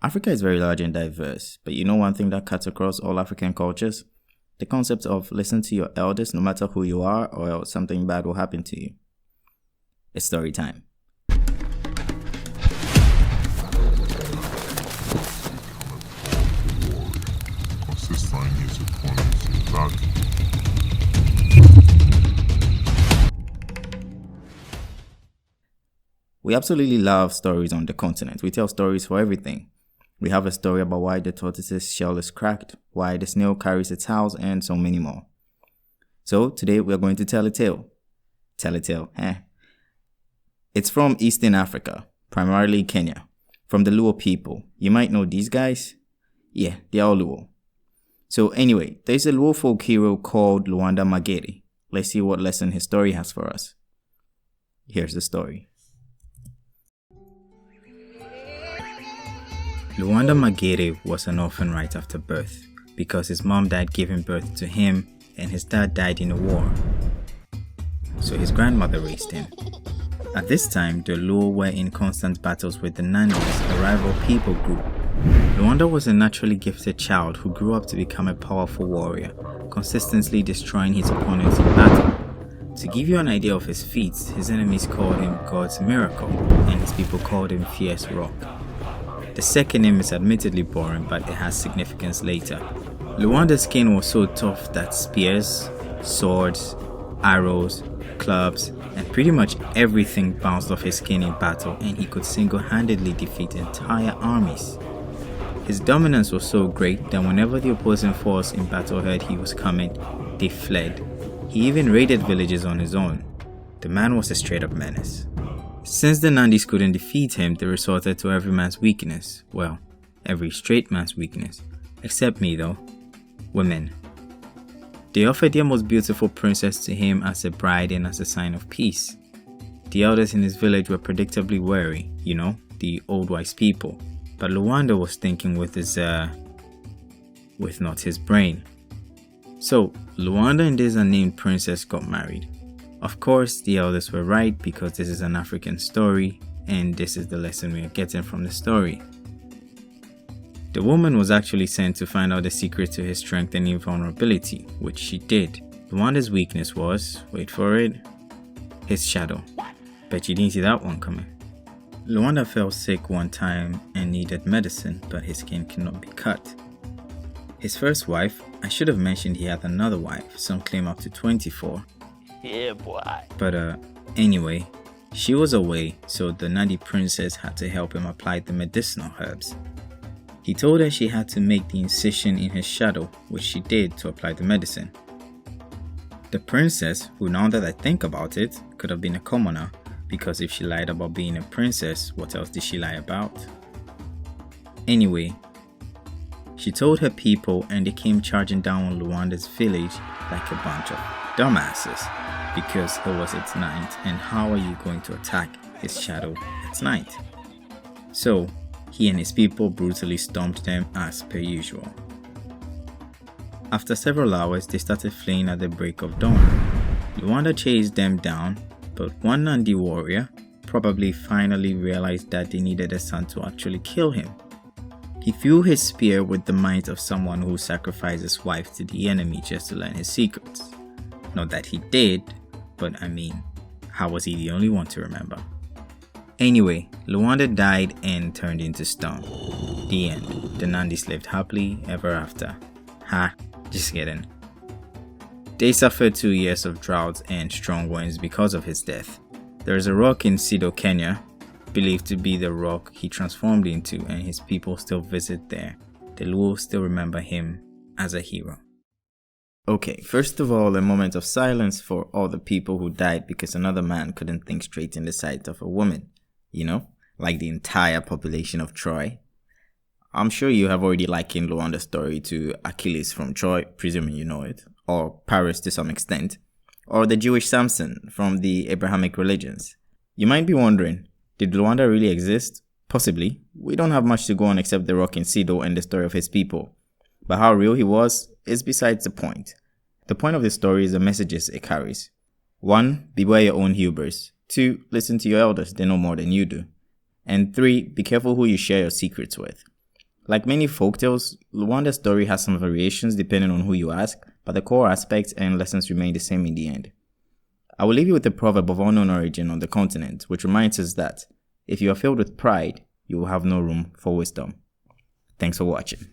Africa is very large and diverse, but you know one thing that cuts across all African cultures? The concept of listen to your elders no matter who you are or else something bad will happen to you. It's story time. We absolutely love stories on the continent. We tell stories for everything. We have a story about why the tortoise's shell is cracked, why the snail carries its house, and so many more. So today we are going to tell a tale. Tell a tale, It's from Eastern Africa, primarily Kenya, from the Luo people. You might know these guys. Yeah, they are all Luo. So anyway, there's a Luo folk hero called Luanda Magere. Let's see what lesson his story has for us. Here's the story. Luanda Magere was an orphan right after birth because his mom died giving birth to him and his dad died in a war. So his grandmother raised him. At this time, the Luo were in constant battles with the Nandis, a rival people group. Luanda was a naturally gifted child who grew up to become a powerful warrior, consistently destroying his opponents in battle. To give you an idea of his feats, his enemies called him God's Miracle and his people called him Fierce Rock. The second name is admittedly boring, but it has significance later. Luanda's skin was so tough that spears, swords, arrows, clubs, and pretty much everything bounced off his skin in battle, and he could single-handedly defeat entire armies. His dominance was so great that whenever the opposing force in battle heard he was coming, they fled. He even raided villages on his own. The man was a straight-up menace. Since the Nandis couldn't defeat him, they resorted to every man's weakness. Well, every straight man's weakness. Except me though. Women. They offered their most beautiful princess to him as a bride and as a sign of peace. The elders in his village were predictably wary, the old wise people. But Luanda was thinking with not his brain. So, Luanda and this unnamed princess got married. Of course, the elders were right because this is an African story, and this is the lesson we are getting from the story. The woman was actually sent to find out the secret to his strength and invulnerability, which she did. Luanda's weakness was, wait for it, his shadow. Bet you didn't see that one coming. Luanda fell sick one time and needed medicine, but his skin cannot be cut. His first wife, I should have mentioned he had another wife, some claim up to 24. Yeah, boy. But anyway, she was away, so the Nandi princess had to help him apply the medicinal herbs. He told her she had to make the incision in his shadow, which she did to apply the medicine. The princess, who now that I think about it, could have been a commoner, because if she lied about being a princess, what else did she lie about? Anyway, she told her people and they came charging down on Luanda's village like a bunch of dumbasses. Because it was its night, and how are you going to attack his shadow at night? So, he and his people brutally stomped them as per usual. After several hours, they started fleeing at the break of dawn. Luanda chased them down, but one Nandi warrior probably finally realized that they needed a son to actually kill him. He threw his spear with the might of someone who sacrificed his wife to the enemy just to learn his secrets. Not that he did, but how was he the only one to remember? Anyway, Luanda died and turned into stone. The end. The Nandis lived happily ever after. Just kidding. They suffered 2 years of drought and strong winds because of his death. There is a rock in Sido, Kenya, believed to be the rock he transformed into, and his people still visit there. The Luo still remember him as a hero. Okay, first of all, a moment of silence for all the people who died because another man couldn't think straight in the sight of a woman. Like the entire population of Troy. I'm sure you have already likened Luanda's story to Achilles from Troy, presuming you know it, or Paris to some extent, or the Jewish Samson from the Abrahamic religions. You might be wondering, did Luanda really exist? Possibly. We don't have much to go on except the rock in Sido and the story of his people. But how real he was is besides the point. The point of this story is the messages it carries. 1. Beware your own hubris. 2. Listen to your elders, they know more than you do. And 3. Be careful who you share your secrets with. Like many folktales, Luanda's story has some variations depending on who you ask, but the core aspects and lessons remain the same in the end. I will leave you with the proverb of unknown origin on the continent, which reminds us that if you are filled with pride, you will have no room for wisdom. Thanks for watching.